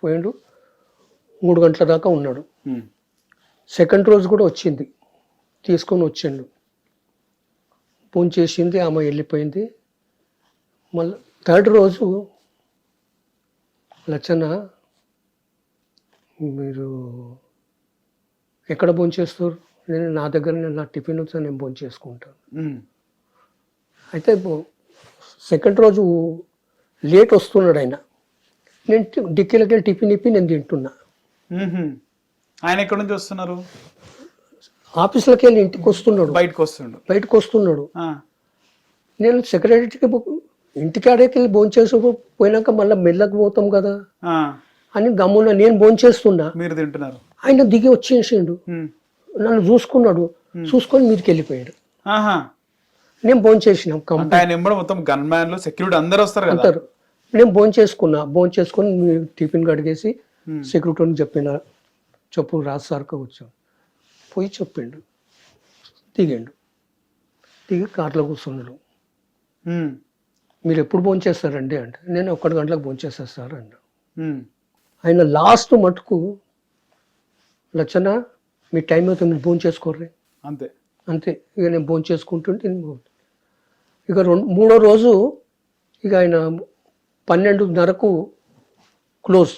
పోయిండు. 3 గంటల దాకా ఉన్నాడు. ఉమ్. సెకండ్ రోజు కూడా వచ్చింది, తీసుకొని వచ్చిండు. ఫోన్ చేసింది, ఆమె వెళ్ళిపోయింది. మళ్ళీ థర్డ్ రోజు లచ్చన్న మీరు ఎక్కడ భోంచేస్తారు? నేను నా దగ్గర నా టిఫిన్ వచ్చి నేను భోంచేసుకుంటాను. ఉమ్. అయితే సెకండ్ రోజు లేట్ వస్తున్నాడు ఆయన. నేను డిక్కీలకి వెళ్ళి టిఫిన్ ఇప్పి నేను తింటున్నా. ఉహుం. ఆయన ఎక్కడి నుంచి వస్తున్నారు? ఆఫీస్లోకి వెళ్ళి ఇంటికి వస్తున్నాడు, బయటకు వస్తున్నాడు. నేను సెక్రటరీకి ఇంటికి ఆడేకి వెళ్ళి భోంచేసి పోయినాక మళ్ళీ మెల్లకి పోతాం కదా అని గమ్మున నేను భోంచేస్తున్నా, మీరు తింటున్నారు. ఆయన దిగి వచ్చేసిండు, నన్ను చూసుకున్నాడు, చూసుకొని మీదకి వెళ్ళిపోయాడు. నేను భోంచేసినాం. మొత్తం గన్ మ్యాన్లు సెక్యూరిటీ అందరూ వస్తారు అంటారు. నేను భోంచేసుకొని టిఫిన్ కడిగేసి సెక్యూరిటీని చెప్పిన, చెప్పు రాజు సార్కి వచ్చాను. పోయి చెప్పిండు, దిగి కార్లో కూర్చున్నాడు. మీరు ఎప్పుడు భోంచేస్తారండి అంటే, నేను 1 గంటలకు భోంచేస్తాను సార్ అన్నా. ఆయన లాస్ట్ మటుకు లచ్చన్న మీ టైం అయితే మీరు భోంచేసుకోర్రే అంతే. ఇక నేను భోంచేసుకుంటుంటే ఇక మూడో రోజు ఇక ఆయన 12:30కు క్లోజ్,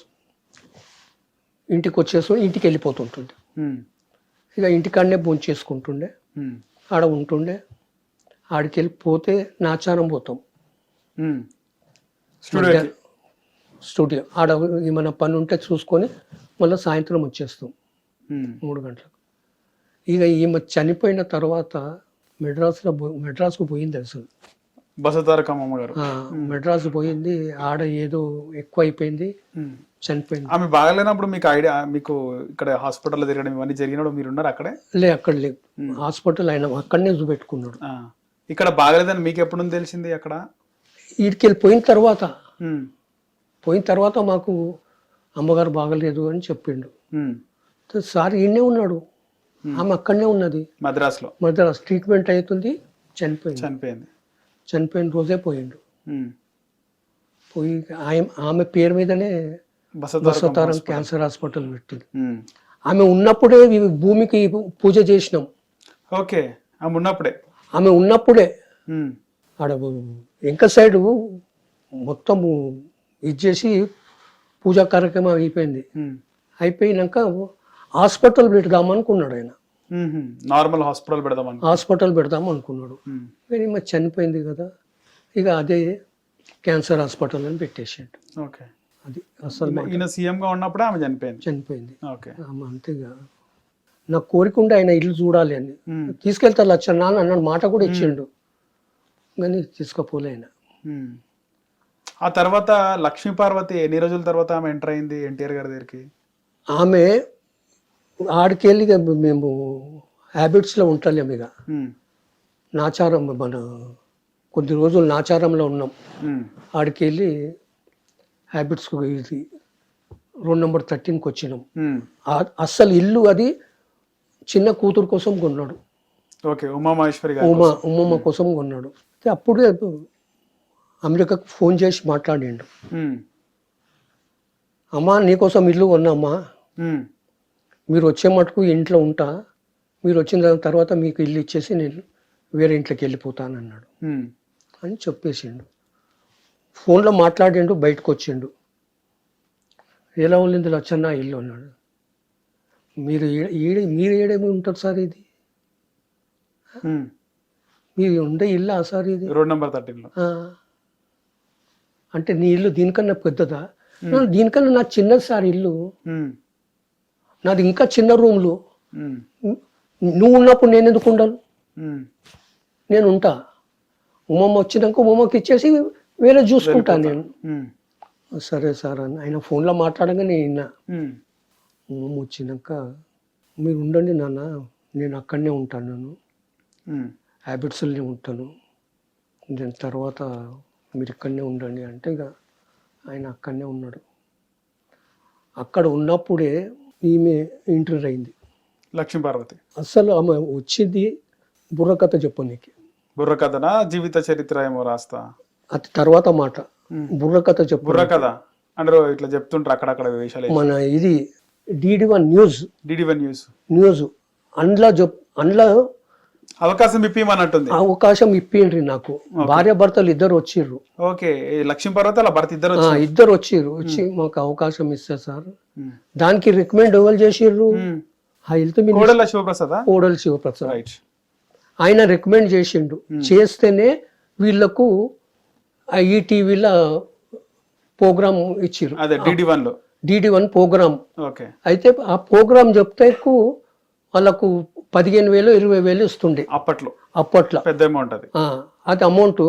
ఇంటికి ఇంటికి వెళ్ళిపోతుంటుంది. ఇక ఇంటికాడనే భోంచేసుకుంటుండే, ఆడ ఉంటుండే. ఆడికి వెళ్ళిపోతే నాచారం పోతాం, స్టూడియో ఆడ ఏమైనా పని ఉంటే చూసుకొని మళ్ళీ సాయంత్రం వచ్చేస్తాం 3 గంటలకు. ఇక ఈమె చనిపోయిన తర్వాత మెడ్రాస్కు పోయింది అసలు. బసతారకమ్మ గారు మెడ్రాస్ పోయింది. ఆడ ఏదో ఎక్కువ అయిపోయింది, చనిపోయింది. ఆమె బాగాలేనప్పుడు మీకు ఐడియా, మీకు ఇక్కడ హాస్పిటల్లో తిరగడం ఇవన్నీ జరిగినప్పుడు మీరు ఉన్నారు అక్కడే? అక్కడ లేదు, హాస్పిటల్ ఆయన అక్కడనే చూపెట్టుకున్నాడు. ఇక్కడ బాగలేదని మీకు ఎప్పుడు తెలిసింది? అక్కడ వీడికి వెళ్ళి పోయిన తర్వాత మాకు అమ్మగారు బాగలేదు అని చెప్పిండు. సార్ ఈయనే ఉన్నాడు, ఆమె అక్కడనే ఉన్నది మద్రాస్ ట్రీట్మెంట్ అవుతుంది. చనిపోయిన రోజే పోయిండు. పోయి ఆమె పేరు మీదనే బసవతారం క్యాన్సర్ హాస్పిటల్ పెట్టింది. ఆమె ఉన్నప్పుడే భూమికి పూజ చేసినాం. ఆమె ఉన్నప్పుడే ఆడ వెంక సైడ్ మొత్తము ఇచ్చేసి పూజా కార్యక్రమం అయిపోయినాక హాస్పిటల్ పెడదామనుకున్నాడు ఆయన. నార్మల్ హాస్పిటల్ పెడదాం అనుకున్నాడు. కానీ మరి చనిపోయింది కదా, ఇక అదే క్యాన్సర్ హాస్పిటల్ అని పెట్టేసాడు. అది అసలు సీఎంగా ఉన్నప్పుడు ఆమె చనిపోయింది. ఆమె అంతేగా నా కోరిక ఉండే ఆయన ఇల్లు చూడాలి అని. తీసుకెళ్తా లచ్చన్న అన్నాడు, మాట కూడా ఇచ్చిండు, కానీ తీసుకుపోలే ఆయన. ఆ తర్వాత లక్ష్మీ పార్వతి ఎన్ని రోజుల తర్వాత ఆమె ఎంటర్ అయింది ఎన్టీఆర్ గారి దగ్గరికి? ఆమె ఆడికెళ్ళి మేము హ్యాబిట్స్లో ఉంటాం, ఇక నాచారం మన కొద్ది రోజులు నాచారంలో ఉన్నాం. ఆడికెళ్ళి హ్యాబిట్స్కి ఇది 2 నెంబర్ 13కి వచ్చినాం. అస్సలు ఇల్లు అది చిన్న కూతురు కోసం కొన్నాడు, ఉమా కోసం కొన్నాడు. అప్పుడే అమెరికాకు ఫోన్ చేసి మాట్లాడిండు, అమ్మా నీకోసం ఇల్లు కొన్నామ్మా, మీరు వచ్చే మటుకు ఇంట్లో ఉంటా, మీరు వచ్చిన తర్వాత మీకు ఇల్లు ఇచ్చేసి నేను వేరే ఇంట్లోకి వెళ్ళిపోతానన్నాడు అని చెప్పేసిండు. ఫోన్లో మాట్లాడిండు, బయటకు వచ్చిండు. ఎలా ఉంది లచ్చన్న ఇల్లు అన్నాడు. మీరు ఏడేమి ఉంటారు సార్, ఇది మీరు ఉండే ఇల్లు సార్, ఇది 2 నెంబర్ 13లో అంటే నీ ఇల్లు దీనికన్నా పెద్దదా? దీనికన్నా నా చిన్నది సార్ ఇల్లు, నాది ఇంకా చిన్న రూమ్లు. నువ్వు ఉన్నప్పుడు నేను ఎందుకు ఉండాలి, నేను ఉంటా. ఉమమ్మ వచ్చినాక ఉమమ్మకి ఇచ్చేసి వేరే చూసుకుంటాను నేను. సరే సార్ అని ఆయన ఫోన్లో మాట్లాడగానే విన్నా. ఉమమ్మ వచ్చినాక మీరు ఉండండి నాన్న, నేను అక్కడనే ఉంటాను, నేను హ్యాబిట్స్లోనే ఉంటాను, దాని తర్వాత మీరు ఇక్కడనే ఉండండి అంటే ఇక ఆయన అక్కడనే ఉన్నాడు. అక్కడ ఉన్నప్పుడే ఈమె ఇంటర్వ్యూ అయింది, లక్ష్మీ పార్వతి. అసలు ఆమె వచ్చింది బుర్రకథ చెప్పనీకి. బుర్రకథనా జీవిత చరిత్ర ఏమో రాస్తా, అది తర్వాత మాట. బుర్రకథ చెప్పు. బుర్రకథ అందరూ ఇట్లా చెప్తుంటారు అక్కడక్కడ విషయాలు. మన ఇది DD1 న్యూస్ DD1 న్యూస్ అందులో అవకాశం ఇప్పిమన్నట్టుంది. అవకాశం ఇప్పిండ్రి నాకు. భార్య భర్తలు ఇద్దరు వచ్చిర్రు. ఓకే, లక్ష్మీ పర్వతాల భర్త ఇద్దరు ఇద్దరు వచ్చిర్రు. వచ్చి మాకు అవకాశం ఇస్తారు సార్. దానికి రికమెండ్ ఎవరు చేసిర్రు? హెల్త్ కోడల శివప్రసాద్. కోడల శివప్రసాద్ రైట్. ఆయన రికమెండ్ చేసిండు. చేస్తేనే వీళ్ళకు ఈ టీవీలో ప్రోగ్రామ్ ఇచ్చిర్రు. అదే DD1 ప్రోగ్రామ్. ఓకే. అయితే ఆ ప్రోగ్రామ్ చెప్తేకు వాళ్ళకు 15,000 20,000 ఇస్తుండే అప్పట్లో. పెద్ద అమౌంట్ అది. అది అమౌంట్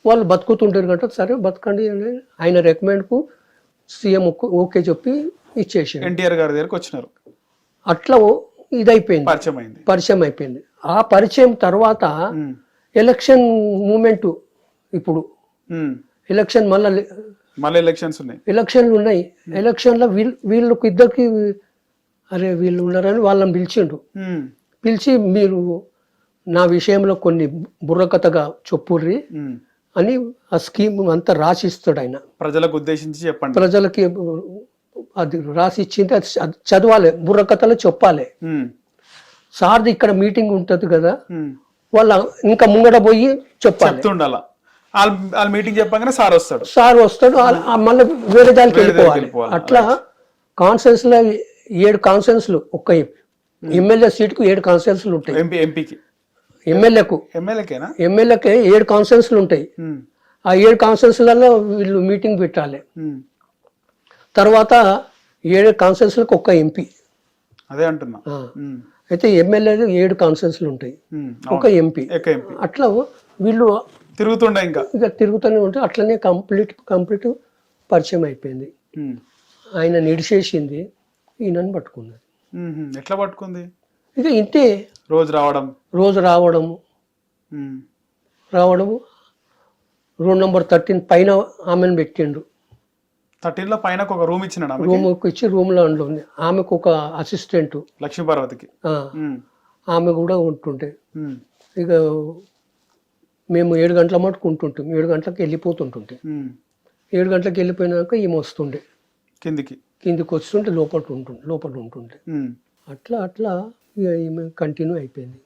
వాళ్ళు బతుకుతుంటారు కదా, సరే బతకండి అని ఆయన రికమెండ్ కు సీఎం ఓకే చెప్పి ఇచ్చేసాడు. ఎన్టీఆర్ గారి దగ్గరకు వచ్చినారు. అట్లా ఇదైపోయింది, పరిచయం అయిపోయింది. ఆ పరిచయం తర్వాత ఎలక్షన్ మూమెంట్, ఇప్పుడు ఎలక్షన్ మళ్ళీ ఎలక్షన్లు ఉన్నాయి. ఎలక్షన్లో వీళ్ళకి ఇద్దరికి అరే వీళ్ళు ఉన్నారని వాళ్ళని పిలిచిండు. పిలిచి మీరు నా విషయంలో కొన్ని బుర్రకథగా చెప్పుర్రి అని ఆ స్కీమ్ అంతా రాసిస్తాడు ఆయన. ప్రజలకు ఉద్దేశించి చెప్పండి. ప్రజలకి అది రాసి ఇచ్చింది, అది చదవాలి, బుర్రకథలో చెప్పాలి. సార్ది ఇక్కడ మీటింగ్ ఉంటది కదా, వాళ్ళ ఇంకా ముంగడ పోయి చెప్పాలి. మీటింగ్ చెప్పగానే సార్ వస్తాడు, మళ్ళీ వేరే దానికి వెళ్ళిపోవాలి. అట్లా కాన్ఫరెన్స్ లో 7 కాన్ఫరెన్స్లు, ఒక్క ఎమ్మెల్యే సీటుకు 7 కాన్ఫరెన్స్లు ఉంటాయి. ఎమ్మెల్యేకి 7 కాన్ఫరెన్స్లు ఉంటాయి. ఆ 7 కాన్ఫరెన్స్లలో వీళ్ళు మీటింగ్ పెట్టాలి. తర్వాత 7 కాన్ఫరెన్స్లకు ఒక్క ఎంపీ. అదే అంటున్నా. అయితే ఎమ్మెల్యేలు 7 కాన్ఫరెన్స్లు ఉంటాయి, ఒక ఎంపీ. అట్లా వీళ్ళు తిరుగుతూనే ఉంటే అట్లనే కంప్లీట్ పరిచయం అయిపోయింది. ఆయన నిడిచేసింది, ఈయనని పట్టుకున్నది. ఎట్లా పట్టుకుంది? ఇక ఇంతే, రోజు రావడము రూమ్ నెంబర్ 13 పైన ఆమెను పెట్టిండు. 13 లో పైన ఒక రూమ్ ఇచ్చినాడు. రూమ్ ఇచ్చి రూమ్ లో ఉంది. ఆమెకు ఒక అసిస్టెంట్ లక్ష్మీ పార్వతికి, ఆమె కూడా ఉంటుండే. ఇక మేము 7 గంటల మటుకు ఉంటుంటాం. 7 గంటలకు వెళ్ళిపోతుంటుంటే 7 గంటలకు వెళ్ళిపోయినాక ఈమె వస్తుండే, కిందికి వస్తుంటే లోపల ఉంటుండే. అట్లా ఇక ఈమె కంటిన్యూ అయిపోయింది,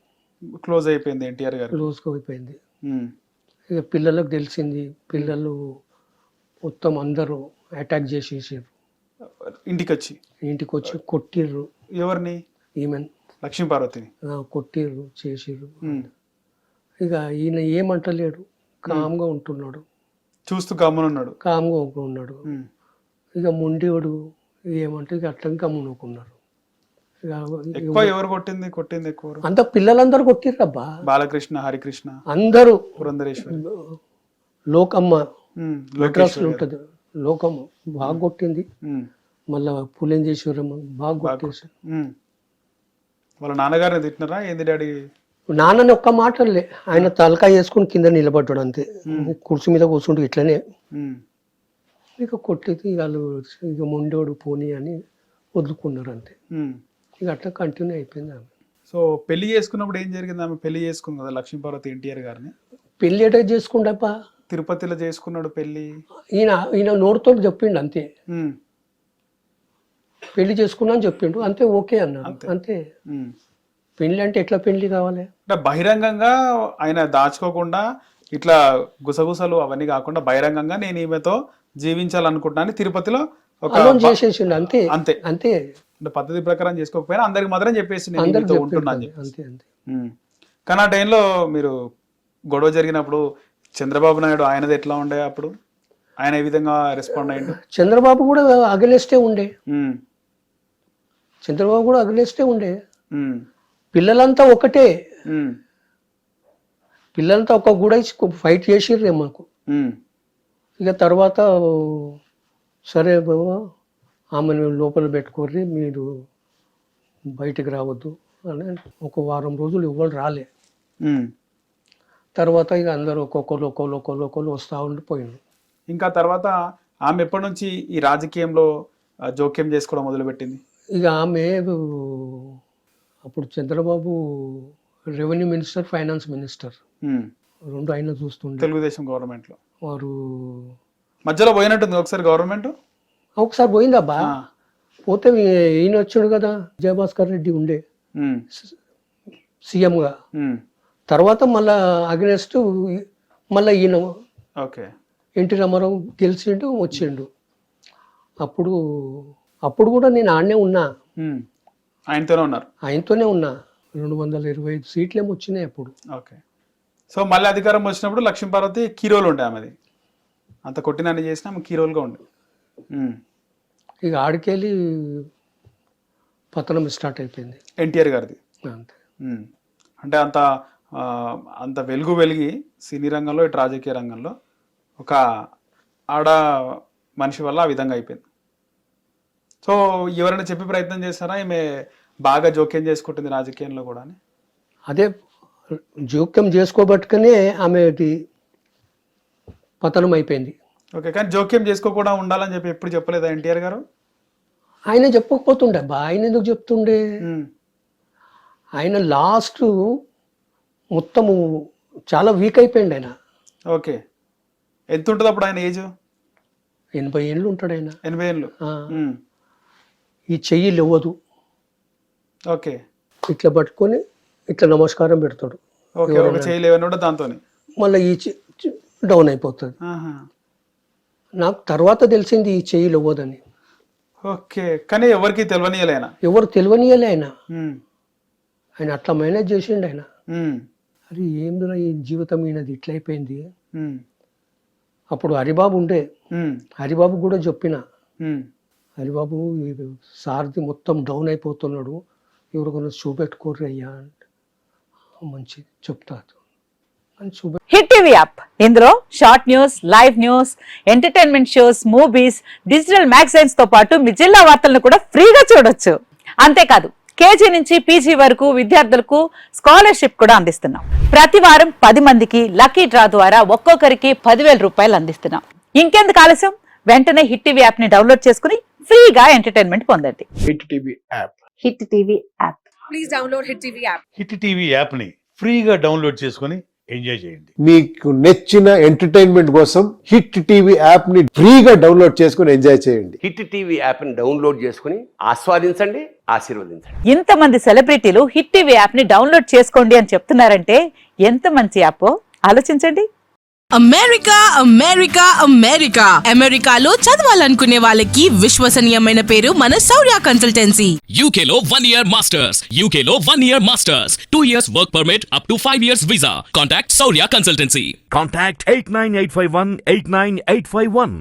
క్లోజ్ అయిపోయింది. ఎన్టీఆర్ గారు క్లోజ్గా అయిపోయింది. ఇక పిల్లలకు తెలిసింది, పిల్లలు మొత్తం అందరూ అటాక్ చేసేసారు. ఇంటికి వచ్చి కొట్టిర్రు. ఎవరిని? ఈమెన్, లక్ష్మీ పార్వతిని కొట్టిర్రు, చేసిర్రు. ఇక ఈయన ఏమంటలేడు, కామ్గా ఉంటున్నాడు, చూస్తూ కామ్గా ఉన్నాడు. ఇక ముండివాడు ఏమంటే ఇక అట్లా గమ్మునుకున్నారు. ఎవరు కొట్టింది ఎక్కువ? అంత పిల్లలందరూ కొట్టిర్రబ్బా. బాలకృష్ణ, హరికృష్ణ అందరూ, పురంధరేశ్వరి, లోకమ్మ మెడ్రాస్ లో ఉంటది, లోకమ్మ బాగా కొట్టింది. మళ్ళా పులేంజేశ్వరమ్మ బాగా కొట్టేసి. వాళ్ళ నాన్నగారిని తిట్టినారా ఏంది డాడీ? నాన్నని ఒక్క మాటలే, ఆయన తలకాయ వేసుకుని కింద నిలబడ్డాడు అంతే. కుర్చీ మీద కూర్చుంటూ ఇట్లనే ఇక కొట్టేది. వాళ్ళు ఇక ముండోడు పోనీ అని వదులుకున్నారు అంతే. ఇక అట్లా కంటిన్యూ అయిపోయింది ఆమె. సో పెళ్లి చేసుకున్నప్పుడు ఏం జరిగింది? ఆమె పెళ్లి చేసుకుంది కదా లక్ష్మీ పార్వతి ఎన్టీఆర్ గారిని. పెళ్లి ఎట చేసుకుంటాపా? తిరుపతిలో చేసుకున్నాడు పెళ్లి. ఈయన నోరుతో చెప్పిండు అంతే, పెళ్లి చేసుకున్నా అని చెప్పిండు అంతే. ఓకే అన్నాడు అంతే. పెళ్లి అంటే ఎట్లా పెళ్లి కావాలి? అంటే బహిరంగంగా ఆయన దాచుకోకుండా ఇట్లా గుసగుసలు అవన్నీ కాకుండా బహిరంగంగా నేను ఈమెతో జీవించాలనుకుంటున్నాను తిరుపతిలో చేసేసిండు అంతే. అంతే అంతే. అంటే పద్ధతి ప్రకారం చేసుకోకపోయినా అందరికి మాత్రం చెప్పేసి ఉంటున్నాను. కానీ ఆ టైంలో మీరు గొడవ జరిగినప్పుడు చంద్రబాబు నాయుడు ఆయనది ఎట్లా ఉండే? అప్పుడు ఆయన ఏ విధంగా రెస్పాండ్ అయ్యిండు? చంద్రబాబు కూడా అగలేస్టే ఉండే. పిల్లలంతా ఒకటే, పిల్లలంతా ఒక కూడా ఫైట్ చేసిర్రే మాకు. ఇక తర్వాత సరే బాబా ఆమెను లోపల పెట్టుకోర్రి, మీరు బయటికి రావద్దు అని ఒక వారం రోజులు ఇవ్వరు రాలే. తర్వాత ఇక అందరూ ఒక్కొక్కరు వస్తూ ఉండిపోయింది. ఇంకా తర్వాత ఆమె ఎప్పటి నుంచి ఈ రాజకీయంలో జోక్యం చేసుకోవడం మొదలుపెట్టింది? ఇక ఆమె అప్పుడు Chandrababu revenue minister, finance minister రెండు ఆయన చూస్తుండే తెలుగుదేశం గవర్నమెంట్ లో. వారు మధ్యలో పోయినట్టుంది ఒకసారి గవర్నమెంట్. ఒకసారి పోయిందబ్బా. పోతే ఈయన వచ్చాడు కదా, జయభాస్కర్ రెడ్డి ఉండే సీఎంగా. తర్వాత మళ్ళా అగెనెస్ట్ మళ్ళీ ఈయన ఓకే ఎన్టీ రామారావు గెలిచిండు, వచ్చిండు. అప్పుడు కూడా నేను ఆడనే ఉన్నా, ఆయనతోనే ఉన్నా. 225 సీట్లేమో వచ్చినాయి అప్పుడు. ఓకే. సో మళ్ళీ అధికారం వచ్చినప్పుడు లక్ష్మీపార్వతి కీరోలు ఉండే ఆమెది, అంత కొట్టినన్ని చేసినా ఆమె కీరోలుగా ఉండే. ఇక ఆడికెళ్ళి పతనం స్టార్ట్ అయిపోయింది ఎన్టీఆర్ గారిది. అంతే. అంటే అంత వెలిగి సినీ రంగంలో ఇటు రాజకీయ రంగంలో ఒక ఆడ మనిషి వల్ల ఆ విధంగా అయిపోయింది. సో ఎవరైనా చెప్పి ప్రయత్నం చేస్తారా ఈమె బాగా జోక్యం చేసుకుంటుంది రాజకీయంలో కూడా అని? అదే జోక్యం చేసుకోబట్టుకనే ఆమెది పతనం అయిపోయింది. ఓకే. కానీ జోక్యం చేసుకోకుండా ఉండాలని చెప్పి ఎప్పుడు చెప్పలేదా ఎన్టీఆర్ గారు? ఆయన చెప్పకపోతుండే బా, ఆయన ఎందుకు చెప్తుండే? ఆయన లాస్ట్ మొత్తము చాలా వీక్ అయిపోయింది ఆయన. ఓకే. ఎంత ఉంటుంది అప్పుడు ఆయన ఏజ్? 80 ఏళ్ళు ఉంటాడు ఆయన. 80 ఏళ్ళు. ఈ చెయ్యి లేవదు. ఓకే. ఇట్లా పట్టుకొని ఇట్లా నమస్కారం పెడతాడు. ఓకే. ఒక చెయ్యి లేవని దాంతో మళ్ళీ ఈ డౌన్ అయిపోతుంది. నాకు తర్వాత తెలిసింది ఈ చెయ్యి లేవదని. ఓకే. కానీ ఎవరికి తెలియనియలే ఆయన, ఎవరు తెలియనియలే ఆయన. ఆయన అట్లా మేనేజ్ చేసిండు ఆయన. అరే ఏందిరా ఈ జీవితం ఈయనది ఇట్లా అయిపోయింది. అప్పుడు హరిబాబు ఉండే, హరిబాబు కూడా చెప్పిన, హరిబాబు సారథి మొత్తం డౌన్ అయిపోతున్నాడు, ఎవరికైనా చూపెట్టుకోర్రి అయ్యా అంటే మంచి చెప్తాడు అని చూపె. హిట్ టీవీ యాప్, ఇందులో short news, live news, entertainment shows, movies, digital magazines తో పాటు మీ జిల్లా వార్తలను కూడా ఫ్రీగా చూడొచ్చు. అంతేకాదు కేజీ నుంచి పీజీ వరకు విద్యార్థులకు స్కాలర్షిప్ కూడా అందిస్తున్నాం. ప్రతి వారం 10 మందికి లక్కీ డ్రా ద్వారా ఒక్కొక్కరికి 10,000 రూపాయలు అందిస్తున్నాం. ఇంకెందుకు ఆలస్యం, వెంటనే హిట్ టీవీ యాప్ ని డౌన్లోడ్ చేసుకుని ఫ్రీగా ఎంటర్టైన్మెంట్ పొందండి. Hit TV app. Hit TV app. Please download hit TV app. Hit TV app ని ఫ్రీగా డౌన్లోడ్ చేసుకొని ఎంజాయ్ చేయండి. మీకు నచ్చిన ఎంటర్టైన్మెంట్ కోసం హిట్ టీవీ యాప్ ని ఫ్రీగా డౌన్లోడ్ చేసుకొని ఎంజాయ్ చేయండి. హిట్ టీవీ యాప్ ని డౌన్లోడ్ చేసుకుని ఆస్వాదించండి, ఆశీర్వదించండి. ఇంతమంది సెలబ్రిటీలు హిట్ టీవీ యాప్ ని డౌన్లోడ్ చేసుకోండి అని చెప్తున్నారంటే ఎంత మంచి యాప్ ఆలోచించండి. అమెరికా అమెరికా అమెరికా అమెరికాలో చదవాలనుకునే వాళ్ళకి విశ్వసనీయమైన పేరు మన శౌర్య కన్సల్టెన్సీ. UK లో 1 year masters. UK లో 1 year masters. 2 years work permit up to 5 years visa. Contact Saurya Consultancy. Contact 89851 89851.